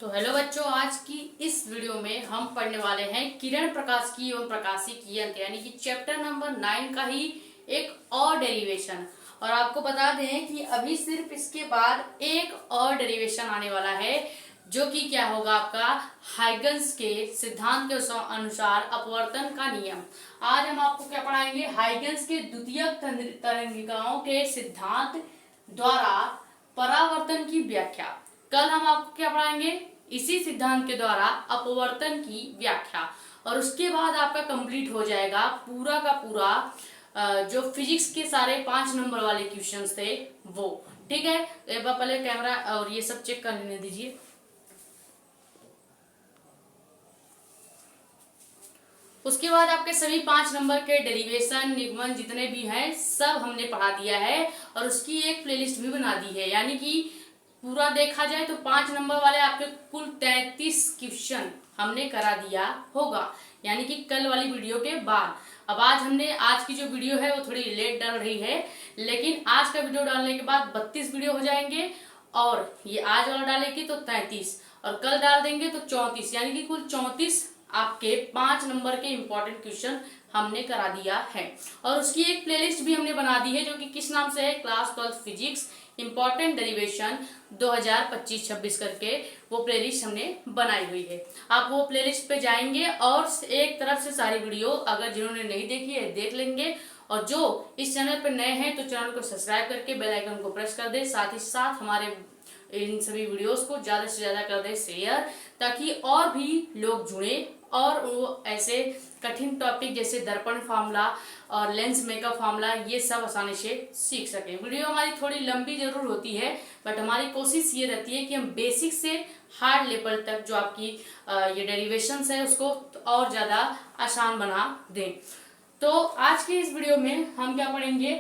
तो हेलो बच्चों, आज की इस वीडियो में हम पढ़ने वाले हैं किरण प्रकाश की एवं प्रकाशी की अंक यानी कि चैप्टर नंबर 9 का ही एक और डेरिवेशन। और आपको बता दें कि अभी सिर्फ इसके बाद एक और डेरिवेशन आने वाला है जो कि क्या होगा आपका हाइगन्स के सिद्धांत के अनुसार अपवर्तन का नियम। आज हम आपको क्या पढ़ाएंगे, हाइगन्स के द्वितीयक तरंगिकाओं के सिद्धांत द्वारा परावर्तन की व्याख्या। कल हम आपको क्या पढ़ाएंगे, इसी सिद्धांत के द्वारा अपवर्तन की व्याख्या। और उसके बाद आपका कंप्लीट हो जाएगा पूरा का पूरा जो फिजिक्स के सारे 5 नंबर वाले क्वेश्चंस थे वो। ठीक है, एक बार पहले कैमरा और ये सब चेक कर लेने दीजिए। उसके बाद आपके सभी 5 नंबर के डेरिवेशन निगमन जितने भी हैं सब हमने पढ़ा दिया है और उसकी एक प्लेलिस्ट भी बना दी है। यानी कि पूरा देखा जाए तो 5 नंबर वाले आपके कुल 33 क्वेश्चन हमने करा दिया होगा, यानी कि कल वाली वीडियो के बाद। अब आज की जो वीडियो है वो थोड़ी लेट डल रही है, लेकिन आज का वीडियो डालने के बाद 32 वीडियो हो जाएंगे और ये आज वाला डालेगी तो 33 और कल डाल देंगे तो 34, यानी कि कुल 34 आपके 5 नंबर के इंपॉर्टेंट क्वेश्चन हमने करा दिया है। और उसकी एक प्लेलिस्ट भी हमने बना दी है जो कि किस नाम से है, क्लास 12 फिजिक्स इंपॉर्टेंट डेरिवेशन 2025-26 करके वो प्लेलिस्ट हमने बनाई हुई है। आप वो प्लेलिस्ट पे जाएंगे और एक तरफ से सारी वीडियो अगर जिन्होंने नहीं देखी है देख लेंगे, और जो इस चैनल पर नए हैं तो चैनल को सब्सक्राइब करके बेल आइकन को प्रेस कर दे। साथ ही साथ हमारे इन सभी वीडियोस को ज्यादा से ज्यादा कर दे शेयर, ताकि और भी लोग जुड़े और वो ऐसे कठिन टॉपिक जैसे दर्पण फार्मूला और लेंस मेकअप फार्मूला ये सब आसानी से सीख सकें। वीडियो हमारी थोड़ी लंबी जरूर होती है, बट हमारी कोशिश ये रहती है कि हम बेसिक से हार्ड लेवल तक जो आपकी ये डेरिवेशंस है उसको और ज्यादा आसान बना दें। तो आज के इस वीडियो में हम क्या पढ़ेंगे,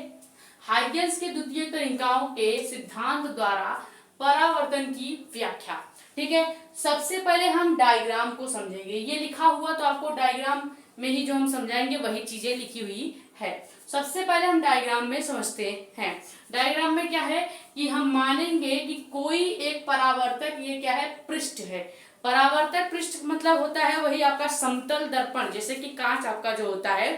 हाइगन्स के द्वितीय तरंगिकाओं के सिद्धांत द्वारा परावर्तन की व्याख्या। ठीक है, सबसे पहले हम डायग्राम को समझेंगे। ये लिखा हुआ तो आपको डायग्राम में ही जो हम समझाएंगे वही चीजें लिखी हुई है। सबसे पहले हम डायग्राम में समझते हैं। डायग्राम में क्या है कि हम मानेंगे कि कोई एक परावर्तक, ये क्या है, पृष्ठ है। परावर्तक पृष्ठ मतलब होता है वही आपका समतल दर्पण, जैसे कि कांच आपका जो होता है,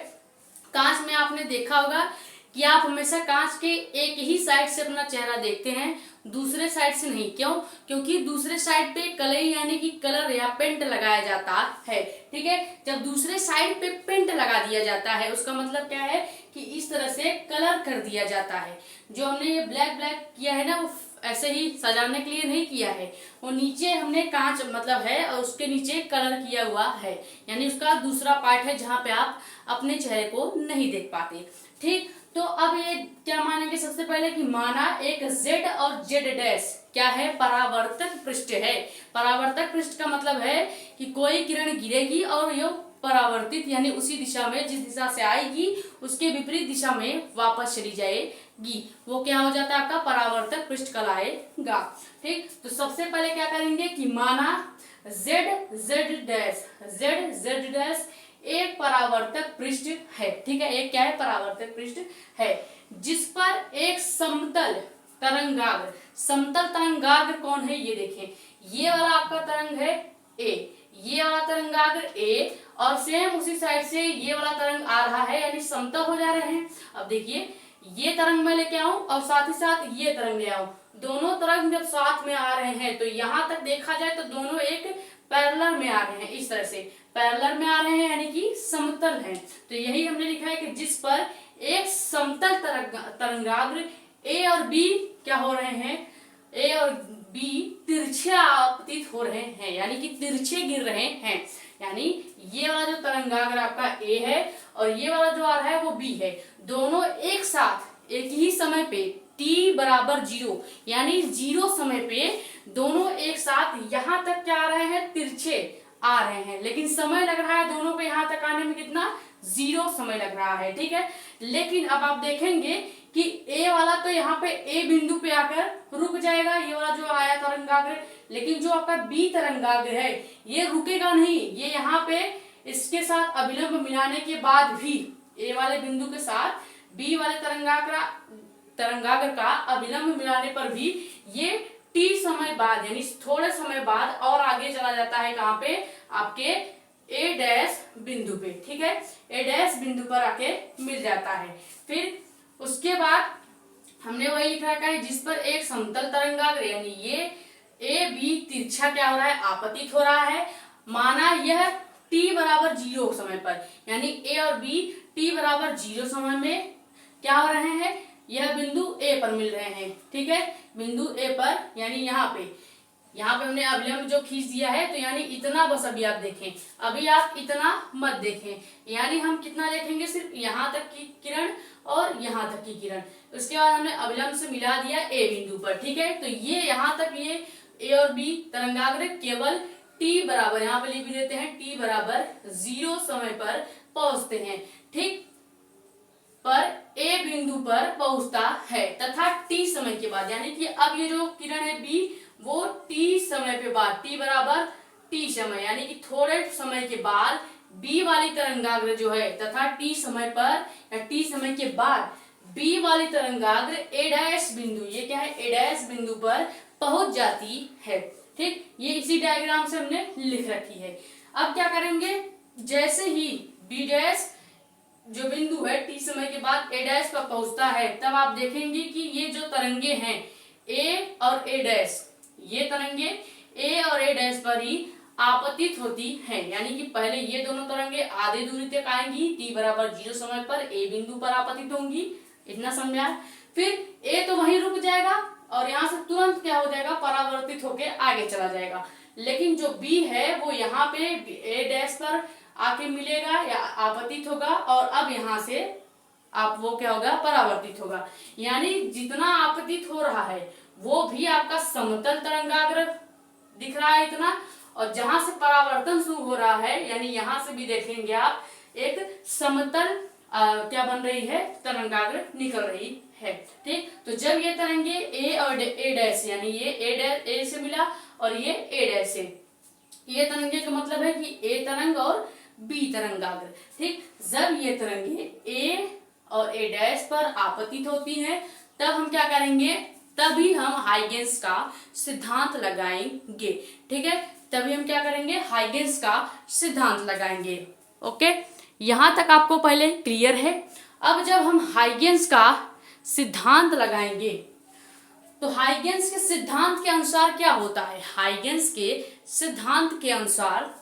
कांच में आपने देखा होगा कि आप हमेशा कांच के एक ही साइड से अपना चेहरा देखते हैं, दूसरे साइड से नहीं। क्यों? क्योंकि दूसरे साइड पे कलई यानी कि कलर या पेंट लगाया जाता है। ठीक है, जब दूसरे साइड पे पेंट लगा दिया जाता है उसका मतलब क्या है कि इस तरह से कलर कर दिया जाता है। जो हमने ये ब्लैक ब्लैक किया है ना, वो ऐसे ही सजाने के लिए नहीं किया है, वो नीचे हमने कांच मतलब है और उसके नीचे कलर किया हुआ है, यानी उसका दूसरा पार्ट है जहां पे आप अपने चेहरे को नहीं देख पाते। ठीक, तो अब ये क्या मानेंगे, सबसे पहले कि माना एक Z और Z डैश क्या है, परावर्तक पृष्ठ है। परावर्तक पृष्ठ का मतलब है कि कोई किरण गिरेगी और ये परावर्तित यानी उसी दिशा में, जिस दिशा से आएगी उसके विपरीत दिशा में वापस चली जाएगी, वो क्या हो जाता है, आपका परावर्तक पृष्ठ कहलाएगा। ठीक, तो सबसे पहले क्या करेंगे कि माना Z डैश एक परावर्तक पृष्ठ है। ठीक है, एक क्या है, परावर्तक पृष्ठ है जिस पर एक समतल तरंगाग्र कौन है, ये देखें, ये वाला आपका तरंग है A, ये वाला तरंगाग्र A और सेम उसी साइड से ये वाला तरंग आ रहा है, यानी समतल हो जा रहे हैं। अब देखिए, ये तरंग मैं लेके आऊं और साथ ही साथ ये तरंग ले आऊं, दोनों तरंग जब साथ में आ रहे हैं तो यहां तक देखा जाए तो दोनों एक पैरेलल में आ रहे हैं, इस तरह से पैरेलल में आ रहे हैं यानी कि समतल हैं। तो यही हमने लिखा है कि जिस पर एक समतल तरंगाग्र A और B क्या हो रहे हैं, A और B तिरछे आपतित हो रहे हैं, यानी कि तिरछे गिर रहे हैं। यानी ये वाला जो तरंगाग्र आपका A है और ये वाला जो आ रहा है वो B है, दोनों एक साथ एक ही समय पे t बराबर 0 यानी 0 समय पे दोनों एक साथ यहाँ तक क्या आ रहे हैं, तिरछे आ रहे हैं, लेकिन समय लग रहा है दोनों को यहाँ तक आने में कितना, 0 समय लग रहा है। ठीक है, लेकिन अब आप देखेंगे कि A वाला तो यहाँ पे A बिंदु पे आकर रुक जाएगा, ये वाला जो आया तरंगाग्र, लेकिन जो आपका B तरंगाग्र है ये रुकेगा नहीं, ये यहाँ पे इसके साथ अभिलंब मिलाने के बाद भी A वाले बिंदु के साथ B वाले तरंगाग्र का अभिलंब मिलाने पर भी ये टी समय बाद यानी थोड़े समय बाद और आगे चला जाता है, कहाँ पे, आपके ए डैश बिंदु पे, ठीक है, ए डैश बिंदु पर आके मिल जाता है। फिर उसके बाद हमने वही लिख रखा है जिस पर एक समतल तरंगाग्र यानी ये ए बी तिरछा क्या हो रहा है, आपतित हो रहा है। माना यह टी बराबर 0 समय पर, यानी ए और बी टी बराबर 0 समय में क्या हो रहे हैं, यह बिंदु ए पर मिल रहे हैं, ठीक है, बिंदु ए पर, यानी यहाँ पे हमने अवलंब जो खींच दिया है, तो यानी इतना, बस अभी आप देखें, अभी आप इतना मत देखें, यानी हम कितना देखेंगे, सिर्फ यहाँ तक की किरण और यहाँ तक की किरण। उसके बाद हमने अवलंब से मिला दिया ए बिंदु पर, ठीक है, तो ये यहाँ तक ये ए और बी तरंगाग्र केवल टी बराबर, यहाँ पे लिख भी देते हैं, टी बराबर 0 समय पर पहुंचते हैं, ठीक, पर ए बिंदु पर पहुंचता है तथा टी समय के बाद, यानी कि अब ये जो किरण है बी वो टी समय पे बाद, टी बराबर टी समय, यानी कि थोड़े समय के बाद बी वाली तरंगाग्र जो है तथा टी समय पर या टी समय के बाद बी वाली तरंगाग्र ए डैश बिंदु, ये क्या है, ए डैश बिंदु पर पहुंच जाती है, ठीक, ये इसी डायग्राम से हमने लिख रखी है। अब क्या करेंगे, जैसे ही बी डैश जो बिंदु है टी समय के बाद ए डैश पर पहुंचता है, तब आप देखेंगे कि ये जो तरंगे हैं ए और ए डैश, ये तरंगे ए और ए डैश पर ही आपतित होती हैं, यानी कि पहले ये दोनों तरंगे आधे दूरी तक आएंगी, टी बराबर 0 समय पर ए बिंदु पर आपतित होंगी, इतना समझा। फिर ए तो वहीं रुक जाएगा और यहाँ से तुरंत क्या हो जाएगा, परावर्तित होके आगे चला जाएगा, लेकिन जो बी है वो यहाँ पे ए डैश पर आके मिलेगा या आपतित होगा, और अब यहाँ से आप वो क्या होगा, परावर्तित होगा, यानी जितना आपतित हो रहा है वो भी आपका समतल तरंगाग्र दिख रहा है इतना, और जहां से परावर्तन शुरू हो रहा है यानी यहाँ से भी देखेंगे आप एक समतल क्या बन रही है, तरंगाग्र निकल रही है, ठीक। तो जब ये तरंगे ए और ए डैश, यानी ये ए से मिला और ये ए डैश से, ये तरंगे का मतलब है कि ए तरंग और बी तरंगाग्र, ठीक, जब ये तरंगे ए और ए डैश पर आपतित होती हैं, तब हम क्या करेंगे, तभी हम हाइगेंस का सिद्धांत लगाएंगे, ठीक है, तभी हम क्या करेंगे, हाइगेंस का सिद्धांत लगाएंगे। ओके, यहां तक आपको पहले क्लियर है। अब जब हम हाइगेंस का सिद्धांत लगाएंगे तो हाइगेंस के सिद्धांत के अनुसार क्या होता है, हाइगेंस के सिद्धांत के अनुसार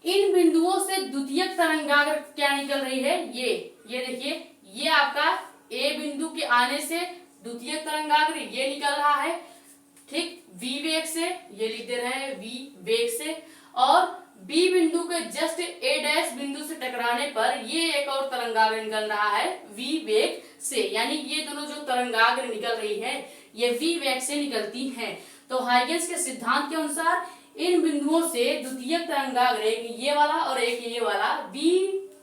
इन बिंदुओं से द्वितीयक तरंगाग्र क्या निकल रही है, ये देखिए, ये आपका ए बिंदु के आने से द्वितीयक तरंगाग्र ये निकल रहा है, ठीक, v वेग से, ये लिख दे रहे हैं v वेग से, और b बिंदु के जस्ट a डैश बिंदु से टकराने पर ये एक और तरंगाग्र निकल रहा है v वेग से, यानी ये दोनों जो तरंगाग्र निकल रही है ये v वेग से निकलती हैं। तो हाइगेंस के सिद्धांत के अनुसार इन बिंदुओं से द्वितीयक तरंगाग्र, एक ये वाला और एक ये वाला, v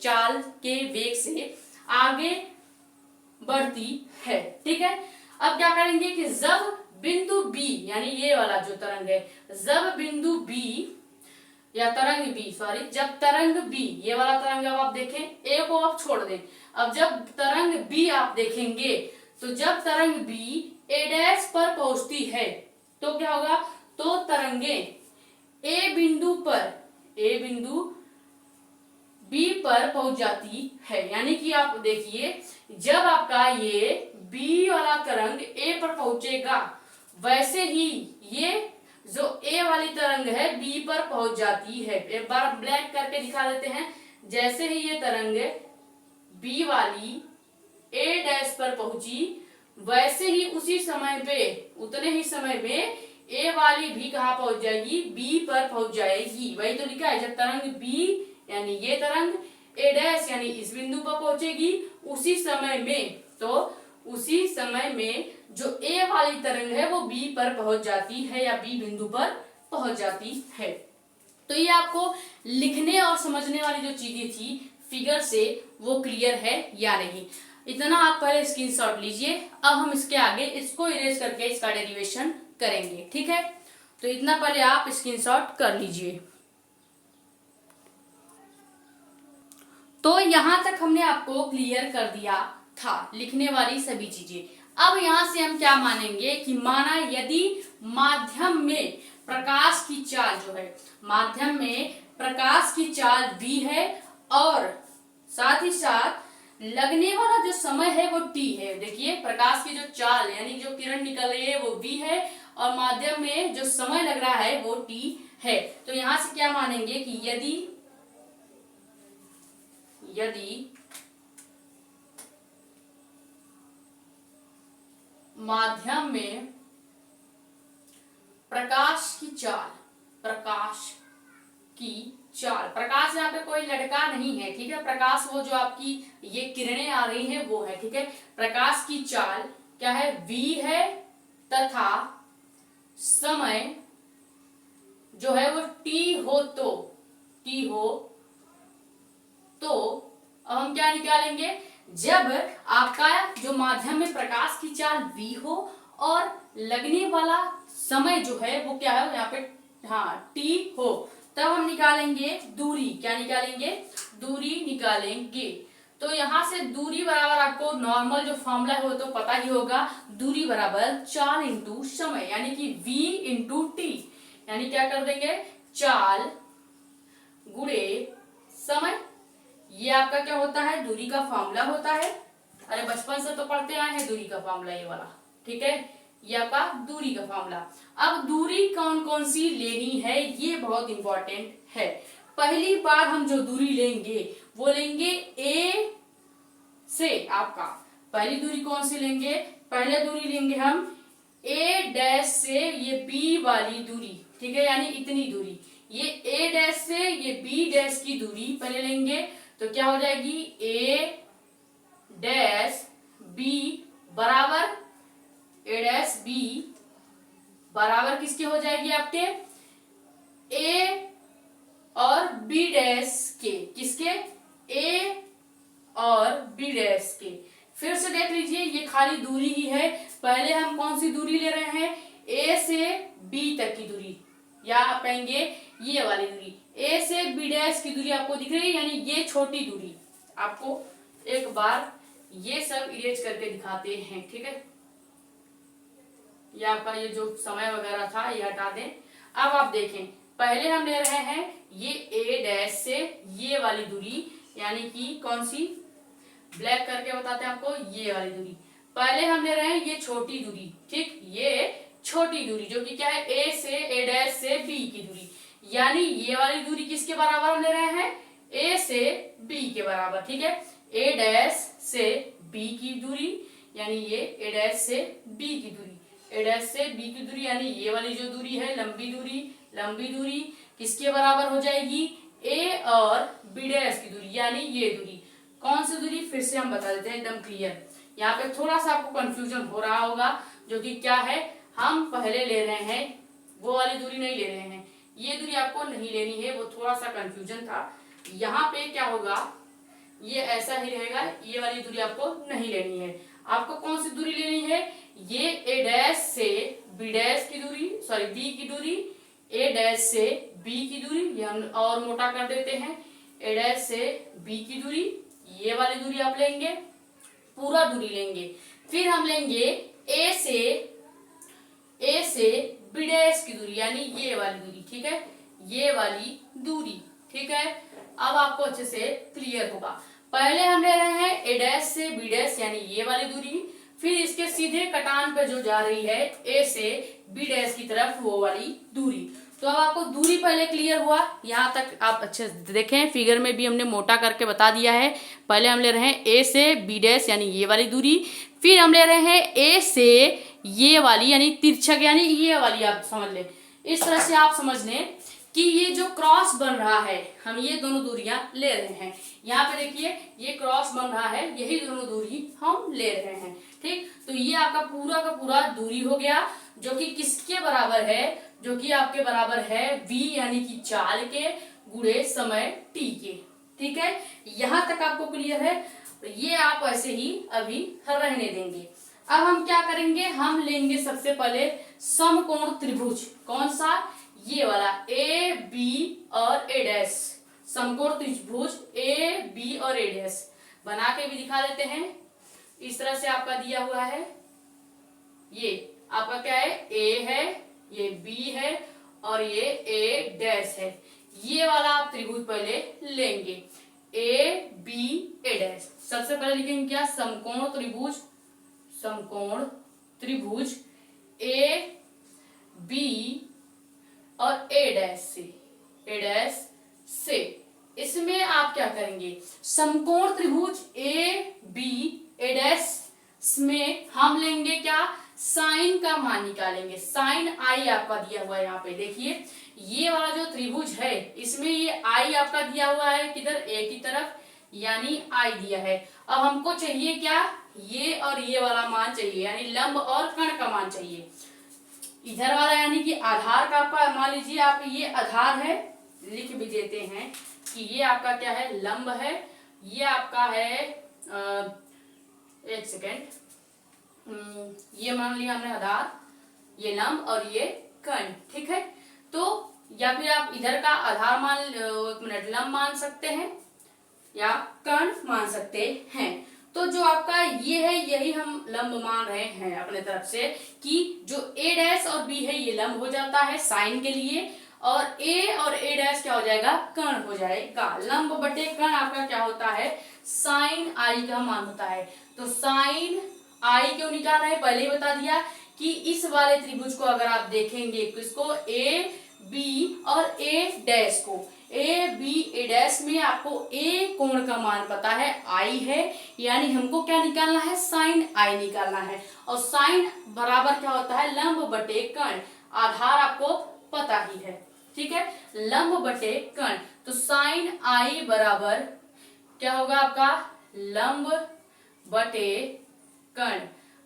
चाल के वेग से आगे बढ़ती है, ठीक है। अब क्या करेंगे कि जब बिंदु B यानी ये वाला जो तरंग है, जब बिंदु B या तरंग B, सॉरी, जब तरंग B, ये वाला तरंग अब आप देखें, A को आप छोड़ दें, अब जब तरंग B आप देखेंगे तो जब तरंग B A डैश पर पहुंचती है तो क्या होगा, तो तरंगे A बिंदु B पर पहुंच जाती है, यानी कि आप देखिए जब आपका ये B वाला तरंग A पर पहुंचेगा वैसे ही ये जो A वाली तरंग है B पर पहुंच जाती है। एक बार ब्लैक करके दिखा देते हैं, जैसे ही ये तरंग B वाली A डैश पर पहुंची वैसे ही उसी समय पे, उतने ही समय में A वाली भी कहाँ पहुंच जाएगी, B पर पहुंच जाएगी। वही तो लिखा है, जब तरंग B यानी ये तरंग A डैश यानी इस बिंदु पर पहुंचेगी उसी समय में, तो उसी समय में जो A वाली तरंग है वो B पर पहुंच जाती है या B बिंदु पर पहुंच जाती है। तो ये आपको लिखने और समझने वाली जो चीजें थी फिगर से वो क्लियर है या नहीं, इतना आप पहले स्क्रीनशॉट लीजिए। अब हम इसके आगे इसको इरेज करके इसका डेरिवेशन करेंगे, ठीक है। तो इतना पहले आप स्क्रीनशॉट कर लीजिए। तो यहां तक हमने आपको क्लियर कर दिया था लिखने वाली सभी चीजें। अब यहाँ से हम क्या मानेंगे कि माना यदि माध्यम में प्रकाश की चाल जो है, माध्यम में प्रकाश की चाल v है और साथ ही साथ लगने वाला जो समय है वो t है। देखिए प्रकाश की जो चाल यानी जो किरण निकल रही है वो v है और माध्यम में जो समय लग रहा है वो t है। तो यहां से क्या मानेंगे कि यदि माध्यम में प्रकाश की चाल, प्रकाश यहाँ पे कोई लड़का नहीं है, ठीक है। प्रकाश वो जो आपकी ये किरणें आ रही हैं वो है, ठीक है। प्रकाश की चाल क्या है, v है तथा समय जो है वो t हो तो अब हम क्या निकालेंगे, जब आपका जो माध्यम में प्रकाश की चाल v हो और लगने वाला समय जो है वो क्या है यहाँ पे t हो, तब हम निकालेंगे दूरी। क्या निकालेंगे, दूरी निकालेंगे। तो यहाँ से दूरी बराबर आपको नॉर्मल जो फॉर्मूला है वो तो पता ही होगा, दूरी बराबर चाल इंटू समय यानी कि v इंटू टी, यानी क्या कर देंगे चाल गुणे समय। ये आपका क्या होता है, दूरी का फॉर्मूला होता है। अरे बचपन से तो पढ़ते आए हैं दूरी का फॉर्मूला ये वाला, ठीक है। ये आपका दूरी का फॉर्मूला। अब दूरी कौन कौन सी लेनी है ये बहुत इंपॉर्टेंट है। पहली बार हम जो दूरी लेंगे वो लेंगे a से, आपका पहली दूरी कौन सी लेंगे, पहले दूरी लेंगे हम a डैश से ये b वाली दूरी, ठीक है, यानी इतनी दूरी। ये a डैश से ये b डैश की दूरी पहले लेंगे तो क्या हो जाएगी a डैश b बराबर a डैश b बराबर किसके हो जाएगी, आपके a और b डैश के, किसके a और b डैश के। फिर से देख लीजिए ये खाली दूरी ही है। पहले हम कौन सी दूरी ले रहे हैं, a से b तक की दूरी, या आप कहेंगे ये वाली दूरी a से b डैश की दूरी आपको दिख रही है, यानी ये छोटी दूरी। आपको एक बार ये सब इरेज करके दिखाते हैं, ठीक है। ये आपका ये जो समय वगैरह था ये हटा दें। अब आप देखें पहले हम ले रहे हैं ये a डैश से ये वाली दूरी, यानी कि कौन सी, ब्लैक करके बताते हैं आपको, ये वाली दूरी पहले हम ले रहे हैं, ये छोटी दूरी, ठीक, ये छोटी दूरी जो कि क्या है a से a डैश से b की दूरी, यानी ये वाली दूरी किसके बराबर हम ले रहे हैं, a से b के बराबर, ठीक है। a डैश से b की दूरी यानी ये a डैश से b की दूरी, a डैश से b की दूरी यानी ये वाली जो दूरी है लंबी दूरी किसके बराबर हो जाएगी, a और b डैश की दूरी, यानी ये दूरी। कौन सी दूरी, फिर से हम बता देते हैं एकदम क्लियर। यहाँ पे थोड़ा सा आपको कंफ्यूजन हो रहा होगा, जो कि क्या है, हम पहले ले रहे हैं वो वाली दूरी नहीं ले रहे हैं, ये दूरी आपको नहीं लेनी है, वो थोड़ा सा कंफ्यूजन था। यहाँ पे क्या होगा, ये ऐसा ही रहेगा, ये वाली दूरी आपको नहीं लेनी है। आपको कौन सी दूरी लेनी है, ये a डैश से b डैश की दूरी, सॉरी b की दूरी, a डैश से b की दूरी, ये हम और मोटा कर देते हैं, a डैश से b की दूरी, ये वाली दूरी आप लेंगे, पूरा दूरी लेंगे। फिर हम लेंगे a से b डैश की दूरी, यानी ये वाली दूरी, ठीक है, ये वाली दूरी, ठीक है। अब आपको अच्छे से क्लियर होगा। पहले हम ले रहे हैं a डैश से b डैश यानी ये वाली दूरी, फिर इसके सीधे कटान पे जो जा रही है a से b डैश की तरफ वो वाली दूरी। तो अब आपको दूरी पहले क्लियर हुआ, यहाँ तक आप अच्छे से देखें, फिगर में भी हमने मोटा करके बता दिया है। पहले हम ले रहे हैं a से b डैश यानी ये वाली दूरी, फिर हम ले रहे हैं a से ये वाली यानी तिरछक यानी ये वाली, आप समझ लें, इस तरह से आप समझ लें कि ये जो क्रॉस बन रहा है हम ये दोनों दूरियां ले रहे हैं। यहाँ पे देखिए ये क्रॉस बन रहा है, यही दोनों दूरी हम ले रहे हैं, ठीक। तो ये आपका पूरा का पूरा दूरी हो गया, जो कि किसके बराबर है, जो कि आपके बराबर है v यानी कि चाल के गुणे समय t के, ठीक है। यहाँ तक आपको क्लियर है, ये आप ऐसे ही अभी रहने देंगे। अब हम क्या करेंगे, हम लेंगे सबसे पहले समकोण त्रिभुज, कौन सा, ये वाला ए बी और ए डैश, समकोण त्रिभुज ए बी और ए डैश बना के भी दिखा देते हैं। इस तरह से आपका दिया हुआ है, ये आपका क्या है, ए है, ये बी है और ये ए डैश है। ये वाला आप त्रिभुज पहले लेंगे, ए बी ए डैश। सबसे पहले लिखेंगे क्या, समकोण त्रिभुज, समकोण त्रिभुज ए बी और ए डैश से, ए डैश से। इसमें आप क्या करेंगे, समकोण त्रिभुज ए बी ए डैश में हम लेंगे क्या, साइन का मान निकालेंगे। साइन आई आपका दिया हुआ है यहाँ पे, देखिए ये वाला जो त्रिभुज है इसमें ये आई आपका दिया हुआ है किधर, ए की तरफ, यानी आई दिया है। अब हमको चाहिए क्या, ये और ये वाला मान चाहिए, यानी लंब और कर्ण का मान चाहिए। इधर वाला यानी कि आधार का आपका, मान लीजिए आप ये आधार है, लिख भी देते हैं कि ये आपका क्या है, लंब है, ये आपका है एक सेकेंड, ये मान लिया हमने आधार, ये लंब और ये कर्ण, ठीक है। तो या फिर आप इधर का आधार मान, एक मिनट, लंब मान सकते हैं या कर्ण मान सकते हैं। तो जो आपका ये है यही हम लंब मान रहे हैं अपने तरफ से, कि जो ए डैश और बी है ये लंब हो जाता है साइन के लिए, और ए डैश क्या हो जाएगा, कर्ण हो जाएगा। लंब बटे कर्ण आपका क्या होता है, साइन आई का मान होता है। तो साइन आई क्यों निकाल रहे हैं, पहले ही बता दिया कि इस वाले त्रिभुज को अगर आप देखेंगे, किसको, ए बी और ए डैश को, ए बी ए डैश में आपको ए कोण का मान पता है, आई है, यानी हमको क्या निकालना है, साइन आई निकालना है। और साइन बराबर क्या होता है, लंब बटे कर्ण। आधार आपको पता ही है, ठीक है, लंब बटे कर्ण। तो साइन आई बराबर क्या होगा आपका, लंब बटे कर्ण।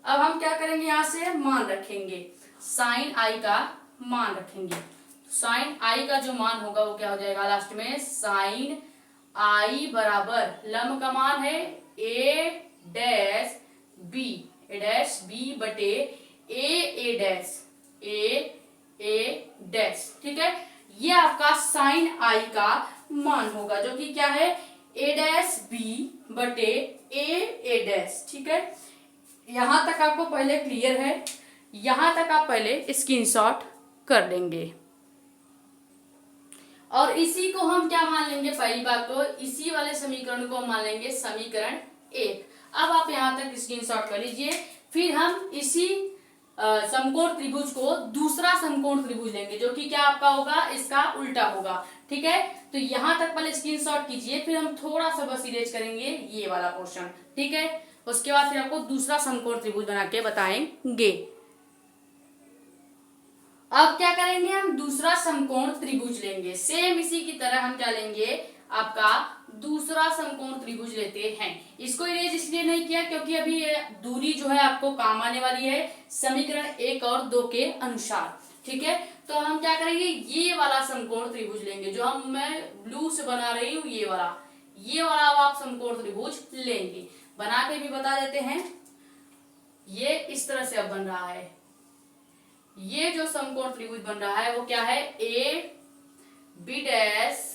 अब हम क्या करेंगे, यहां से मान रखेंगे, साइन आई का मान रखेंगे। साइन आई का जो मान होगा वो क्या हो जाएगा लास्ट में, साइन आई बराबर लंब का मान है ए डैश बी, ए डैश बी बटे ए डैश, ए डैश, ठीक है। ये आपका साइन आई का मान होगा, जो कि क्या है, ए डैश बी बटे ए डैश, ठीक है। यहां तक आपको पहले क्लियर है, यहां तक आप पहले स्क्रीनशॉट कर लेंगे। और इसी को हम क्या मान लेंगे, पहली बात तो इसी वाले समीकरण को मान लेंगे समीकरण 1। अब आप यहां तक स्क्रीनशॉट कर लीजिए। फिर हम इसी समकोण त्रिभुज को दूसरा समकोण त्रिभुज लेंगे, जो कि क्या आपका होगा, इसका उल्टा होगा, ठीक है। तो यहां तक पहले स्क्रीनशॉट कीजिए, फिर हम थोड़ा सा बस इरेज करेंगे ये वाला पोर्शन, ठीक है। उसके बाद फिर आपको दूसरा समकोण त्रिभुज बना के बताएंगे। अब क्या करेंगे, हम दूसरा समकोण त्रिभुज लेंगे। सेम इसी की तरह हम क्या लेंगे, आपका दूसरा समकोण त्रिभुज लेते हैं। इसको इरेज इसलिए नहीं किया क्योंकि अभी ये दूरी जो है आपको काम आने वाली है समीकरण 1 और 2 के अनुसार, ठीक है। तो हम क्या करेंगे, ये वाला समकोण त्रिभुज लेंगे, जो हम मैं ब्लू से बना रही हूँ, ये वाला अब आप समकोण त्रिभुज लेंगे। बना के भी बता देते हैं, ये इस तरह से अब बन रहा है। ये जो समकोण त्रिभुज बन रहा है वो क्या है, ए बी डैश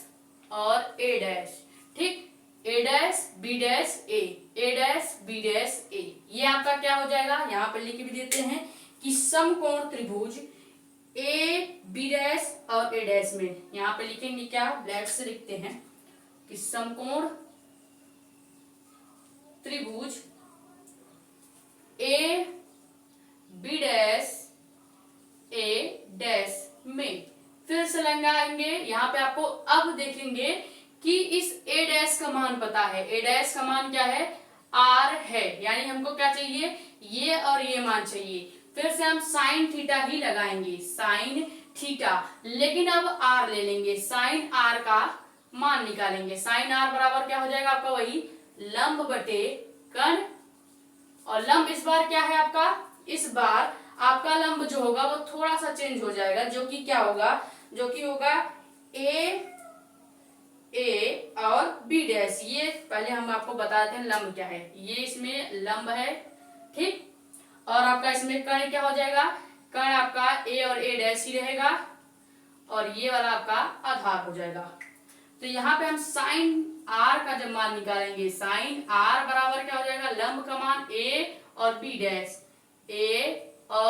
और ए डैश, ठीक, ए dash B dash A dash B dash ए। ये आपका क्या हो जाएगा, यहाँ पर लिख भी देते हैं कि समकोण त्रिभुज ए बी डैश और ए डैश में, यहाँ पे लिखेंगे क्या, लेफ्ट से लिखते हैं कि समकोण त्रिभुज A B dash A dash में। फिर से लगाएंगे, यहाँ पे आपको अब देखेंगे कि इस ए डैश का मान पता है, ए डैश का मान क्या है, आर है, यानी हमको क्या चाहिए, ये और ये मान चाहिए। फिर से हम साइन थीटा ही लगाएंगे, साइन थीटा, लेकिन अब आर ले लेंगे, साइन आर का मान निकालेंगे। साइन आर बराबर क्या हो जाएगा आपका, वही लंब बटे कर्ण। और लंब इस बार क्या है आपका, इस बार आपका लंब जो होगा वो थोड़ा सा चेंज हो जाएगा, जो कि क्या होगा, जो कि होगा ए और बी डैश। ये पहले हम आपको बता देते हैं लंब क्या है, ये इसमें लंब है, ठीक। और आपका इसमें कर्ण क्या हो जाएगा, कर्ण आपका ए और ए डैश ही रहेगा, और ये वाला आपका आधार हो जाएगा। तो यहाँ पे हम साइन आर का जब मान निकालेंगे, साइन आर बराबर क्या हो जाएगा, लंब का मान ए और बी डैश, ए और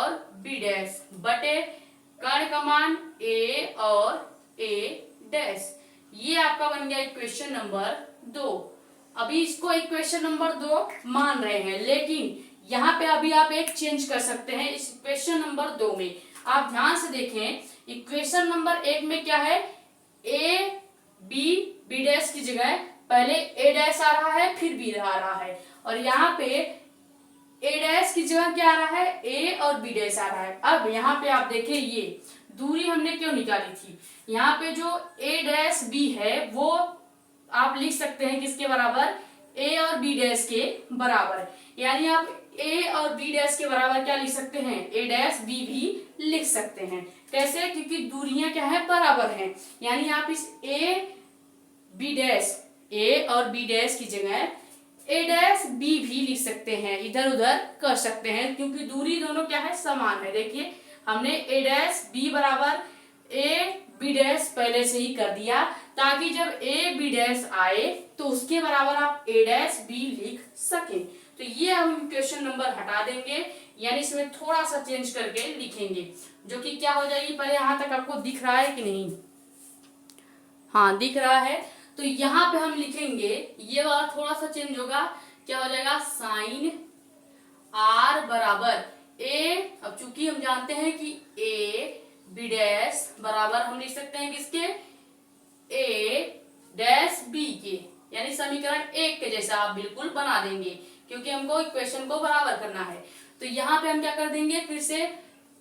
बी डैश बटे कर्ण का मान ए और ए डैश। ये आपका बन गया इक्वेशन नंबर 2। अभी इसको इक्वेशन नंबर 2 मान रहे हैं, लेकिन यहाँ पे अभी आप एक चेंज कर सकते हैं इस इक्वेशन नंबर 2 में। आप ध्यान से देखें, इक्वेशन नंबर 1 में क्या है, ए बी बी डैश की जगह पहले ए डैश आ रहा है, फिर बी आ रहा है, और यहाँ पे ए डैश की जगह क्या आ रहा है, ए और बी डैश आ रहा है। अब यहाँ पे आप देखिए, ये दूरी हमने क्यों निकाली थी, यहाँ पे जो ए डैश बी है वो आप लिख सकते हैं किसके बराबर, ए और बी डैश के बराबर। यानी आप ए और बी डैश के बराबर क्या लिख सकते हैं, ए डैश बी भी लिख सकते हैं। कैसे, क्योंकि दूरियां क्या है, बराबर हैं। यानी आप इस ए बी डैश, ए और बी डैश की जगह ए डैश बी भी लिख सकते हैं, इधर उधर कर सकते हैं, क्योंकि दूरी दोनों क्या है, समान है। देखिए हमने ए डैश बी बराबर ए बी डैश पहले से ही कर दिया, ताकि जब ए बी डैश आए तो उसके बराबर आप ए डैश बी लिख सकें। तो ये हम इक्वेशन नंबर हटा देंगे, यानी इसमें थोड़ा सा चेंज करके लिखेंगे, जो कि क्या हो जाएगी, पहले यहां तक आपको दिख रहा है कि नहीं, हाँ दिख रहा है। तो यहाँ पे हम लिखेंगे, ये वाला थोड़ा सा चेंज होगा, क्या हो जाएगा, साइन आर बराबर ए। अब चूंकि हम जानते हैं कि ए बी डैश बराबर हम लिख सकते हैं किसके, ए डैश बी के, यानी समीकरण 1 के जैसा आप बिल्कुल बना देंगे, क्योंकि हमको इक्वेशन को बराबर करना है। तो यहाँ पे हम क्या कर देंगे, फिर से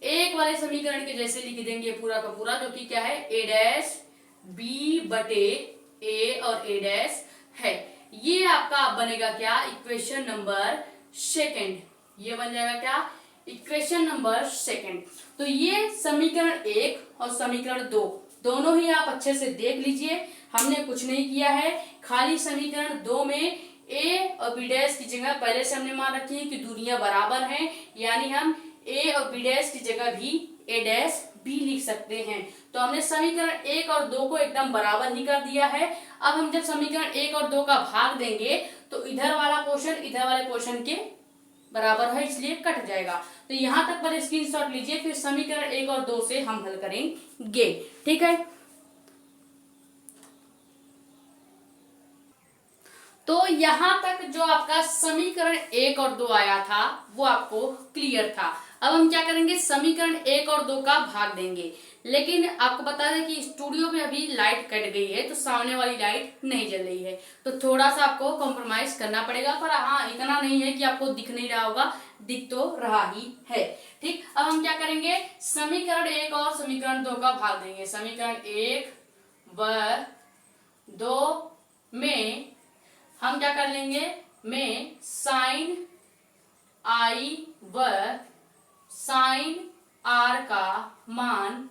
एक वाले समीकरण के जैसे लिख देंगे पूरा का पूरा, जो कि क्या है, ए डैश बी बटे ए और ए डैश है। ये आपका बनेगा क्या, इक्वेशन नंबर 2। ये बन जाएगा क्या, इक्वेशन नंबर 2। तो ये समीकरण 1 और समीकरण 2 दोनों ही आप अच्छे से देख लीजिए। हमने कुछ नहीं किया है, खाली समीकरण 2 में ए और बी डैश की जगह पहले से हमने मान रखी है कि दूरियां बराबर हैं, यानी हम ए और बी डैश की जगह भी ए डैश बी लिख सकते हैं। तो हमने समीकरण 1 और 2 को एकदम बराबर ही कर दिया है। अब हम जब समीकरण 1 और 2 का भाग देंगे तो इधर वाला पोर्शन इधर वाले पोर्शन के बराबर है, इसलिए कट जाएगा। तो यहां तक पर स्क्रीनशॉट लीजिए, फिर समीकरण 1 और 2 से हम हल करेंगे, ठीक है। तो यहां तक जो आपका समीकरण 1 और 2 आया था वो आपको क्लियर था। अब हम क्या करेंगे, समीकरण 1 और 2 का भाग देंगे। लेकिन आपको बता दें कि स्टूडियो में अभी लाइट कट गई है, तो सामने वाली लाइट नहीं जल रही है, तो थोड़ा सा आपको कॉम्प्रोमाइज करना पड़ेगा। पर हाँ, इतना नहीं है कि आपको दिख नहीं रहा होगा, दिख तो रहा ही है, ठीक। अब हम क्या करेंगे, समीकरण 1 और समीकरण 2 का भाग देंगे। समीकरण 1 व 2 में हम क्या कर लेंगे, में साइन आई व साइन आर का मान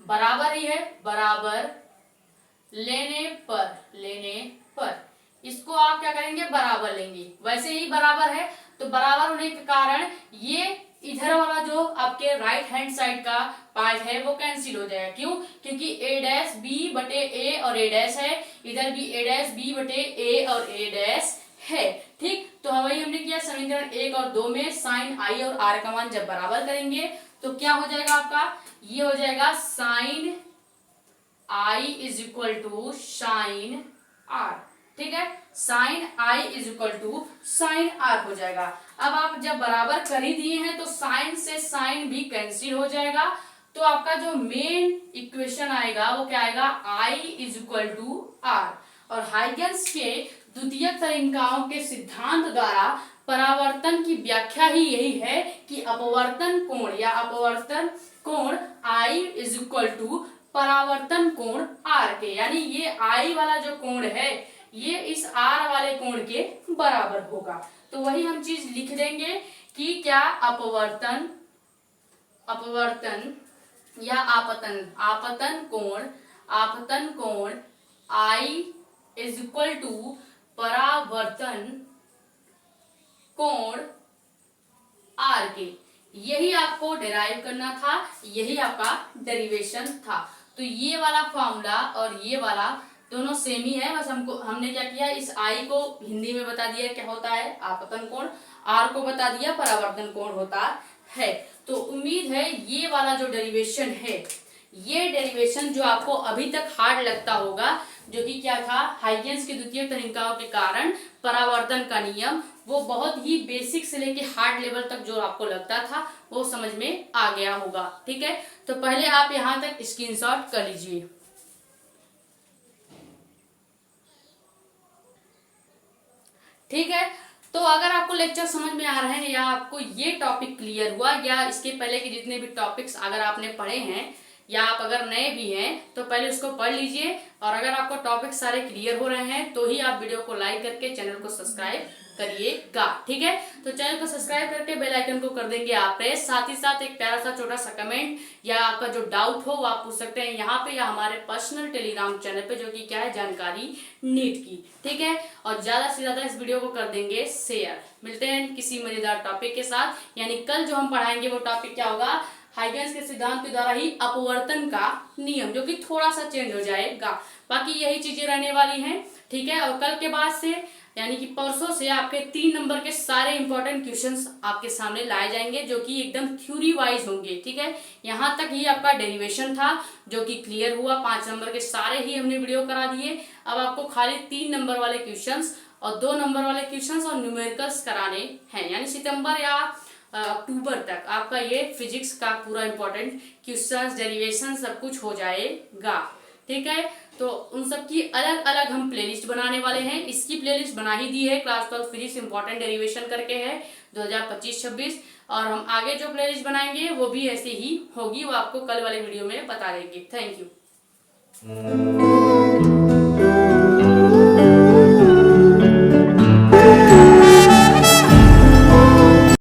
बराबर ही है, बराबर लेने पर इसको आप क्या करेंगे, बराबर लेंगे। वैसे ही बराबर है, तो बराबर होने के कारण ये इधर वाला जो आपके राइट हैंड साइड का पार्ट है वो कैंसिल हो जाएगा। क्यों, क्योंकि ए डैश बी बटे ए और ए डैश है, इधर भी ए डैश बी बटे ए और ए डैश है, ठीक। तो वही हमने किया, समीकरण 1 और 2 में साइन आई और आर का मान जब बराबर करेंगे तो क्या हो जाएगा आपका, ये हो जाएगा sine I is equal to sine R, ठीक है। Sine I is equal to sine R हो जाएगा। अब आप जब बराबर कर ही दिए हैं तो साइन से साइन भी कैंसिल हो जाएगा, तो आपका जो मेन इक्वेशन आएगा वो क्या आएगा, आई इज इक्वल टू आर। और हाइगेंस के द्वितीयक तरंगिकाओं के सिद्धांत द्वारा परावर्तन की व्याख्या ही यही है कि अपवर्तन कोण या अपवर्तन कोण I इज इक्वल टू परावर्तन कोण R के, यानी ये I वाला जो कोण है ये इस R वाले कोण के बराबर होगा। तो वही हम चीज लिख देंगे कि क्या अपवर्तन या आपतन कोण I इज इक्वल टू परावर्तन कोण R के। यही आपको डिराइव करना था, यही आपका डेरिवेशन था। तो ये वाला फॉर्मूला और ये वाला दोनों सेम ही है, बस हमने क्या किया, इस I को हिंदी में बता दिया क्या होता है आपतन कोण, R को बता दिया परावर्तन कोण होता है। तो उम्मीद है ये वाला जो डेरिवेशन है, ये डेरिवेशन जो आपको अभी तक हार्ड लगता होगा, जो कि क्या था, हाइगेंस के द्वितीयक तनिकाओं के कारण परावर्तन का नियम, वो बहुत ही बेसिक से लेके हार्ड लेवल तक जो आपको लगता था वो समझ में आ गया होगा। ठीक है, तो पहले आप यहां तक स्क्रीनशॉट कर लीजिए। ठीक है, तो अगर आपको लेक्चर समझ में आ रहे हैं या आपको ये टॉपिक क्लियर हुआ, या इसके पहले के जितने भी टॉपिक्स अगर आपने पढ़े हैं, या आप अगर नए भी हैं तो पहले उसको पढ़ लीजिए। और अगर आपको टॉपिक सारे क्लियर हो रहे हैं तो ही आप वीडियो को लाइक करके चैनल को सब्सक्राइब करिएगा। ठीक है, तो चैनल को सब्सक्राइब करके बेल आइकन को कर देंगे आप प्रेस। साथ ही साथ एक प्यारा सा छोटा सा कमेंट या आपका जो डाउट हो वो आप पूछ सकते हैं यहाँ पे या हमारे पर्सनल टेलीग्राम चैनल पे, जो कि क्या है, जानकारी नीट की। ठीक है, और ज्यादा से ज्यादा इस वीडियो को कर देंगे शेयर। मिलते हैं किसी मजेदार टॉपिक के साथ, यानी कल जो हम पढ़ाएंगे वो टॉपिक क्या होगा, हाइगेंस के सिद्धांत के द्वारा ही अपवर्तन का नियम, जो कि थोड़ा सा चेंज हो जाएगा, बाकी यही चीजें रहने वाली हैं। ठीक है, और कल के बाद से यानी कि परसों से आपके 3 नंबर के सारे इंपॉर्टेंट क्वेश्चंस आपके सामने लाए जाएंगे, जो कि एकदम थ्योरी वाइज होंगे। ठीक है, यहाँ तक ही आपका डेरिवेशन था जो कि क्लियर हुआ, 5 नंबर के सारे ही हमने वीडियो करा दिए। अब आपको खाली 3 नंबर वाले क्वेश्चंस और 2 नंबर वाले क्वेश्चंस और न्यूमेरिकल्स कराने हैं, यानी सितंबर या अक्टूबर तक आपका ये फिजिक्स का पूरा इंपॉर्टेंट क्वेश्चंस, डेरिवेशन सब कुछ हो जाएगा। ठीक है, तो उन सब की अलग अलग हम प्लेलिस्ट बनाने वाले हैं। इसकी प्लेलिस्ट बना ही दी है, क्लास 12 फिजिक्स इंपॉर्टेंट डेरिवेशन करके है 2025-26, और हम आगे जो प्लेलिस्ट बनाएंगे वो भी ऐसे ही होगी, वो आपको कल वाले वीडियो में बता देंगे। Thank you.